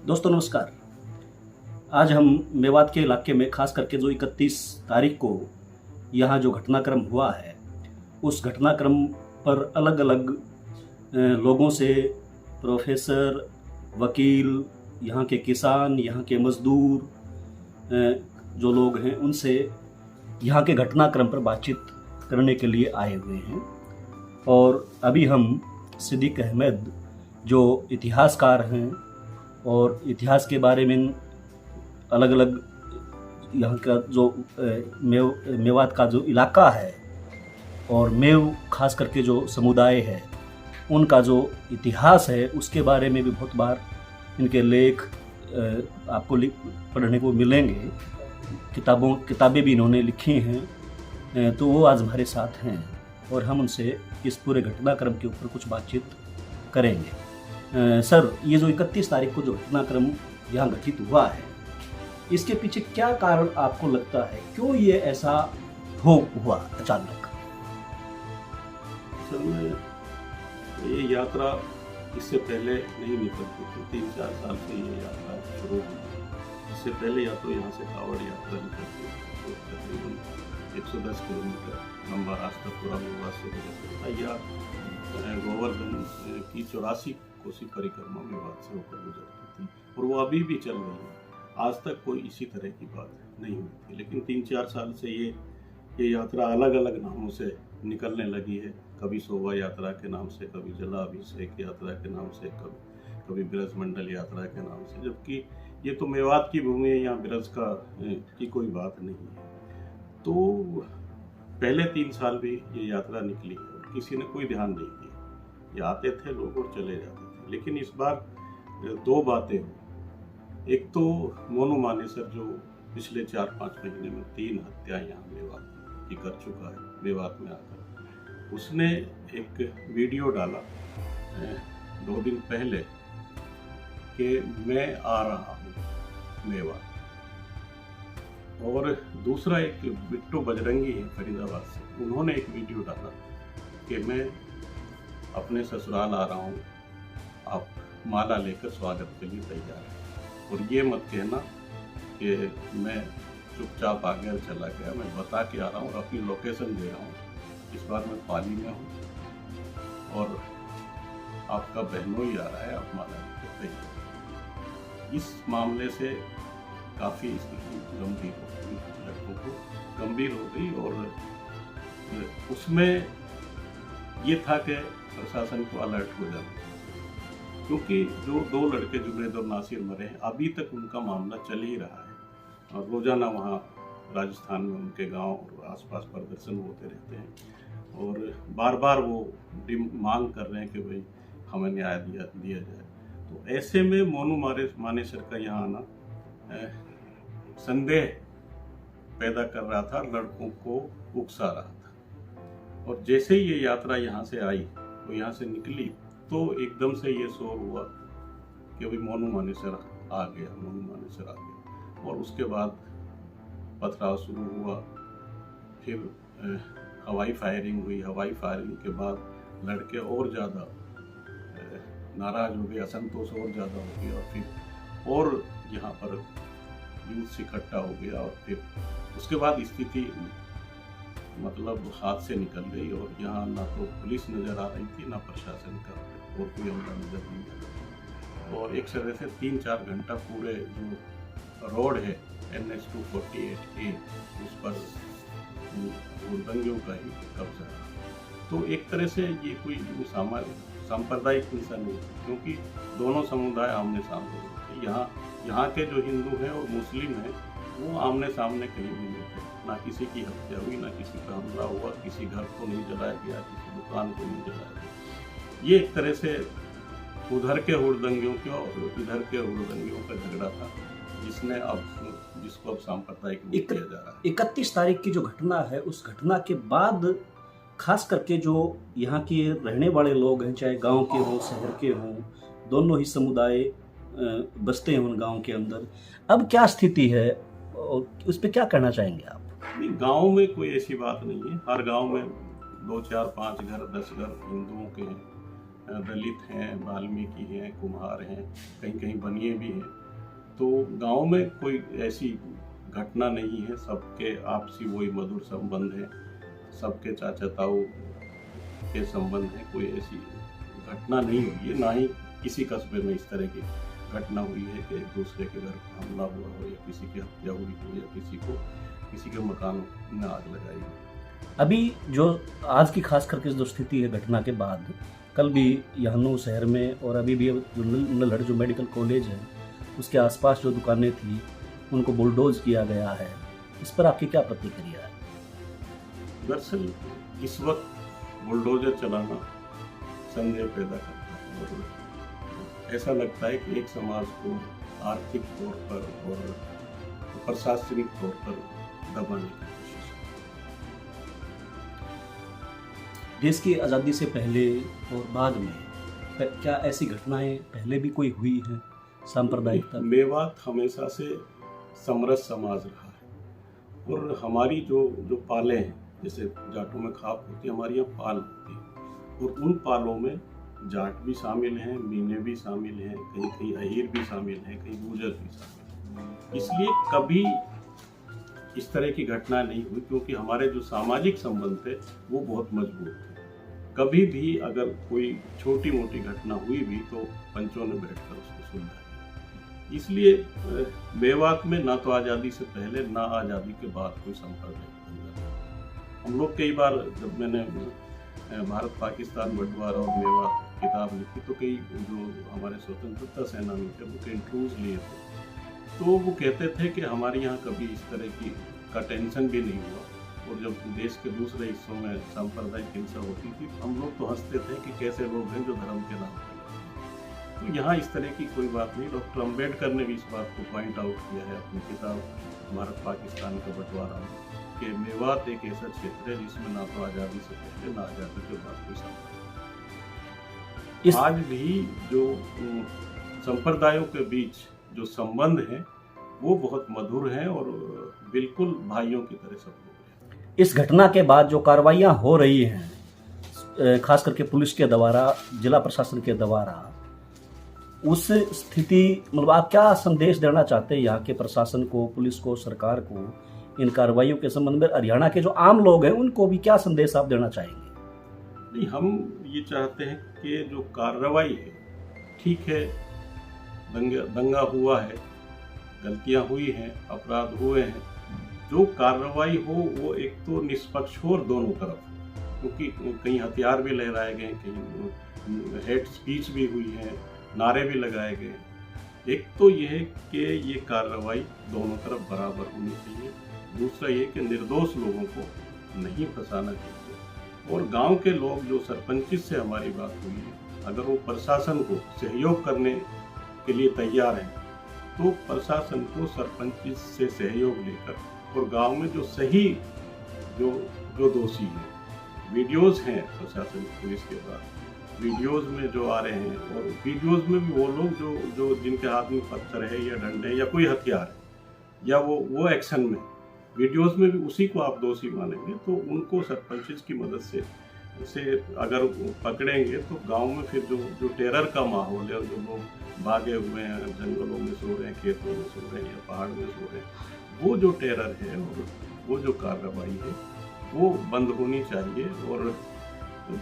दोस्तों नमस्कार। आज हम मेवात के इलाके में खास करके जो 31 तारीख को यहाँ जो घटनाक्रम हुआ है उस घटनाक्रम पर अलग अलग लोगों से, प्रोफेसर, वकील, यहाँ के किसान, यहाँ के मजदूर जो लोग हैं उनसे यहाँ के घटनाक्रम पर बातचीत करने के लिए आए हुए हैं। और अभी हम सिद्दीक अहमद जो इतिहासकार हैं और इतिहास के बारे में अलग अलग यहाँ का जो मेवात का जो इलाका है और मेव खास करके जो समुदाय है उनका जो इतिहास है उसके बारे में भी बहुत बार इनके लेख आपको पढ़ने को मिलेंगे। किताबें भी इन्होंने लिखी हैं, तो वो आज हमारे साथ हैं और हम उनसे इस पूरे घटनाक्रम के ऊपर कुछ बातचीत करेंगे। सर, ये जो 31 तारीख को जो घटनाक्रम यहाँ घटित हुआ है इसके पीछे क्या कारण आपको लगता है, क्यों ये ऐसा हुआ अचानक? असल में ये यात्रा इससे पहले नहीं निकलती थी। 3-4 साल से ये यात्रा शुरू हुई। इससे पहले या तो यहाँ से कावड़ यात्रा निकलती थी तो तकरीबन 110 किलोमीटर लंबा रास्ता पूरा मेवात से गुजरता था, या गोवर्धन की 84 कोसी परिक्रमा मेवात से होकर गुजरती थी और वो अभी भी चल रही है। आज तक कोई इसी तरह की बात नहीं हुई थी, लेकिन 3-4 साल से ये यात्रा अलग अलग नामों से निकलने लगी है। कभी शोभा यात्रा के नाम से, कभी जलाभिषेक यात्रा के नाम से, कभी ब्रजमंडल यात्रा के नाम से, जबकि ये तो मेवात की भूमि है, यहाँ ब्रज की कोई बात नहीं है। तो पहले 3 साल भी ये यात्रा निकली है और किसी ने कोई ध्यान नहीं दिया। ये आते थे लोग और चले जाते थे, लेकिन इस बार 2 बातें हुई। एक तो मोनू मानेसर जो पिछले 4-5 महीने में 3 हत्याएं यहाँ मेवात की कर चुका है, मेवात में आकर उसने एक वीडियो डाला 2 दिन पहले कि मैं आ रहा हूँ मेवात। और दूसरा एक बिट्टू बजरंगी है फरीदाबाद से, उन्होंने एक वीडियो डाला कि मैं अपने ससुराल आ रहा हूँ, आप माला लेकर स्वागत के लिए तैयार हैं और ये मत कहना कि मैं चुपचाप आ गया चला गया, मैं बता के आ रहा हूँ और अपनी लोकेशन दे रहा हूँ। इस बार मैं पाली में हूँ और आपका बहनोई आ रहा है, आप माला लेकर तैयार। इस मामले से काफ़ी स्थिति गंभीर हो गई, लड़कों को गंभीर हो गई और उसमें ये था कि प्रशासन को अलर्ट हो जाना, क्योंकि जो 2 लड़के जुनैद और नासिर मरे हैं अभी तक उनका मामला चल ही रहा है और रोज़ाना वहाँ राजस्थान में उनके गांव और आसपास प्रदर्शन होते रहते हैं और बार बार वो मांग कर रहे हैं कि भाई हमें न्याय दिया जाए। तो ऐसे में मोनू मानेसर का यहाँ आना संदेह पैदा कर रहा था, लड़कों को उकसा रहा था। और जैसे ही ये यात्रा यहाँ से आई तो यहाँ से निकली तो एकदम से ये शोर हुआ कि भाई मोनू मानेसर आ गया। और उसके बाद पथराव शुरू हुआ, फिर हवाई फायरिंग हुई। हवाई फायरिंग के बाद लड़के और ज़्यादा नाराज हो गए, असंतोष और ज़्यादा हो गया और फिर और यहाँ पर यूथ इकट्ठा हो गया और फिर उसके बाद स्थिति मतलब हाथ से निकल गई और यहाँ ना तो पुलिस नज़र आ रही थी, ना प्रशासन का और कोई अमला नज़र नहीं आ रहा। और एक तरह से 3-4 घंटा पूरे जो रोड है NH 248A उस पर दंगों का ही कब्जा है। तो एक तरह से ये कोई सांप्रदायिक हिंसा नहीं, क्योंकि दोनों समुदाय आमने सामने होते। यहाँ के जो हिंदू हैं और मुस्लिम हैं वो आमने सामने कहीं भी नहीं थे। ना किसी की हत्या हुई, ना किसी का हमला हुआ, किसी घर को नहीं जलाया गया, किसी दुकान को नहीं जलाया गया। ये एक तरह से उधर के हुड़दंगियों का और इधर के हुड़दंगियों का झगड़ा था जिसको अब सांप्रदायिक किया जा रहा है। 31 तारीख की जो घटना है उस घटना के बाद खास करके जो यहाँ के रहने वाले लोग हैं, चाहे गांव के हों शहर के हों, दोनों ही समुदाय बसते हैं उन गांव के अंदर, अब क्या स्थिति है और उस पर क्या कहना चाहेंगे आप? गांव में कोई ऐसी बात नहीं है। हर गांव में 2, 4, 5 घर 10 घर हिंदुओं के हैं दलित हैं, वाल्मीकि हैं, कुम्हार हैं, कहीं कहीं बनिए भी हैं। तो गांव में कोई ऐसी घटना नहीं है, सबके आपसी वही मधुर संबंध है, सबके चाचा ताऊ के संबंध है। कोई ऐसी घटना नहीं हुई है, ना ही किसी कस्बे में इस तरह की घटना हुई है कि एक दूसरे के घर हमला हुआ हो या किसी की हत्या हुई हो या किसी के मकान में आग लगाई हो। अभी जो आज की खास करके जो स्थिति है घटना के बाद, कल भी यहां शहर में और अभी भी जो नल्हड़ जो मेडिकल कॉलेज है उसके आसपास जो दुकानें थी उनको बुलडोज किया गया है। इस पर आपकी क्या प्रतिक्रिया है? दरअसल इस वक्त बुलडोजर चलाना संदेह पैदा करता है और ऐसा लगता है कि एक समाज को आर्थिक तौर पर और प्रशासनिक तौर पर दबाने की कोशिश है। देश की आज़ादी से पहले और बाद में क्या ऐसी घटनाएं पहले भी कोई हुई हैं सांप्रदायिकता? मेवात हमेशा से समरस समाज रहा है और हमारी जो पालें हैं, जैसे जाटों में खाप होती है, हमारी यहाँ पाल होती है और उन पालों में जाट भी शामिल हैं, मीने भी शामिल हैं, कहीं कहीं अहीर भी शामिल हैं, कहीं गुर्जर भी शामिल हैं। इसलिए कभी इस तरह की घटना नहीं हुई क्योंकि हमारे जो सामाजिक संबंध थे वो बहुत मजबूत थे। कभी भी अगर कोई छोटी मोटी घटना हुई भी तो पंचों ने बैठकर उसको सुलझाया। इसलिए मेवात में ना तो आज़ादी से पहले ना आज़ादी के बाद कोई संप्रदाय नहीं था। हम लोग कई बार, जब मैंने भारत पाकिस्तान बंटवारा और मेवात किताब लिखी तो कई जो हमारे स्वतंत्रता सेनानी थे वो इंटरव्यूज लिए थे, तो वो कहते थे कि हमारे यहाँ कभी इस तरह का टेंशन भी नहीं हुआ और जब देश के दूसरे हिस्सों में सांप्रदायिक हिंसा होती थी हम लोग तो हंसते थे कि कैसे लोग हैं जो धर्म के नाम पर। तो यहाँ इस तरह की कोई बात नहीं। डॉक्टर अम्बेडकर ने भी इस बात को पॉइंट आउट किया है अपनी किताब भारत पाकिस्तान का बंटवारा में कि मेवात एक ऐसा क्षेत्र है जिसमें ना तो आज़ादी से पहले ना आज़ादी के बाद कोई संप्रदाय। आज भी जो संप्रदायों के बीच जो संबंध हैं वो बहुत मधुर हैं और बिल्कुल भाइयों की तरह सब लोग हैं। इस घटना के बाद जो कार्रवाइयाँ हो रही हैं खास करके पुलिस के द्वारा, जिला प्रशासन के द्वारा, उस स्थिति मतलब आप क्या संदेश देना चाहते हैं यहाँ के प्रशासन को, पुलिस को, सरकार को इन कार्रवाइयों के संबंध में? हरियाणा के जो आम लोग हैं उनको भी क्या संदेश आप देना चाहेंगे? नहीं, हम ये चाहते हैं कि जो कार्रवाई है, ठीक है, दंगा हुआ है, गलतियां हुई हैं, अपराध हुए हैं, जो कार्रवाई हो वो एक तो निष्पक्ष हो और दोनों तरफ, क्योंकि कहीं हथियार भी लहराए गए, कहीं हेट स्पीच भी हुई है, नारे भी लगाए गए। एक तो ये है कि ये कार्रवाई दोनों तरफ बराबर होनी चाहिए। दूसरा ये कि निर्दोष लोगों को नहीं फंसाना चाहिए और गांव के लोग जो सरपंच से हमारी बात हुई है, अगर वो प्रशासन को सहयोग करने के लिए तैयार हैं तो प्रशासन को सरपंच से सहयोग लेकर और गांव में जो सही जो दोषी हैं, वीडियोस हैं प्रशासन पुलिस के पास, वीडियोस में जो आ रहे हैं और वीडियोस में भी वो लोग जो जिनके हाथ में पत्थर है या डंडे या कोई हथियार है या वो एक्शन में वीडियोस में भी उसी को आप दोषी मानेंगे तो उनको सरपंच की मदद से अगर पकड़ेंगे तो गांव में फिर जो टेरर का माहौल है और जो लोग भागे हुए हैं, जंगलों में सो रहे हैं, खेतों में सो रहे हैं या पहाड़ में सो रहे हैं, वो जो टेरर है और वो जो कार्रवाई है वो बंद होनी चाहिए। और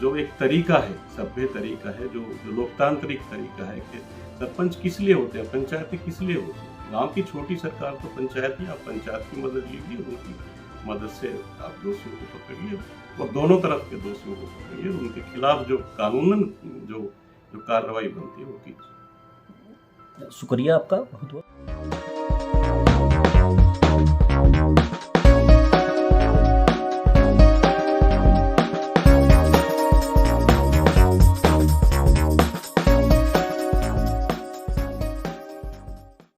जो एक तरीका है, सभ्य तरीका है, जो लोकतांत्रिक तरीका है कि सरपंच किस लिए होते हैं, पंचायतें किस लिए होती हैं। गांव की छोटी सरकार तो पंचायत ही, आप पंचायत की मदद लीजिए, उनकी मदद से आप दोषियों को पकड़िए और दोनों तरफ के दोषियों को पकड़िए, उनके खिलाफ जो कानूनन जो कार्रवाई बनती है वो कीजिए। शुक्रिया आपका बहुत बहुत।